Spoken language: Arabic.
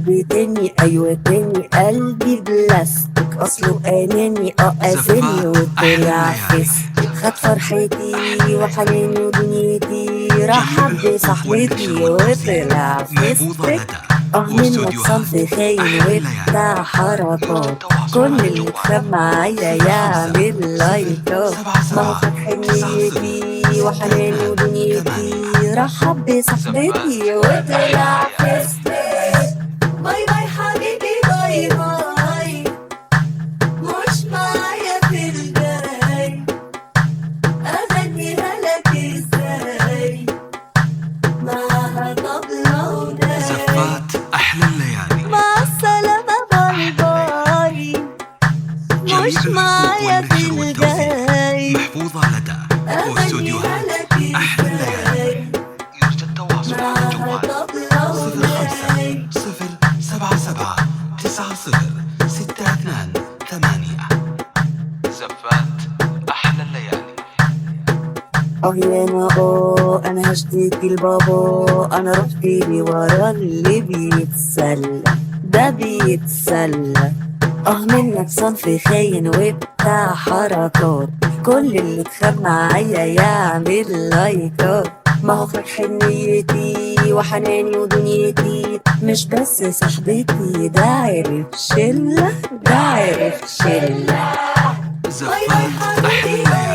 صاحبي تاني، ايوه تاني، قلبي بلاستيك اصله اناني، قاساني وطلع فيستك، خد فرحتي وحناني ودنيتي، راح بصاحبتي وطلع فيستك. منك صنف خاين وبتاع حركات، كل اللي اتخاب معايا يعمل لايكات. ما هو خد حنيتي وحناني ودنيتي، رحب بصاحبتي وطلع فيستك. باي باي حبيبي باي باي، مش معايا في الجاي، اغنيها لك ازاي معاها طبلة وناي. زفات أحلى الليالي، مع السلامة باي باي، مش معايا في الجاي، محفوظة لدى واستوديوهات أحلى الليالي. يرجى التواصل على الجوال 05-77-90-62-8. زفات أحلى الليالي. يانا انا هشتكي لبابا، انا رحت لي ورا اللي بيتسلى، ده بيتسلى. منك صنف خاين وبتاع حركات، كل اللي اتخاب معايا يعمل لايكات. ما هو خد حنيتي وحناني ودنيتي، مش بس صاحبتي، ده عرف شلة، ده عرف شلة. زفات أحلى الليالي.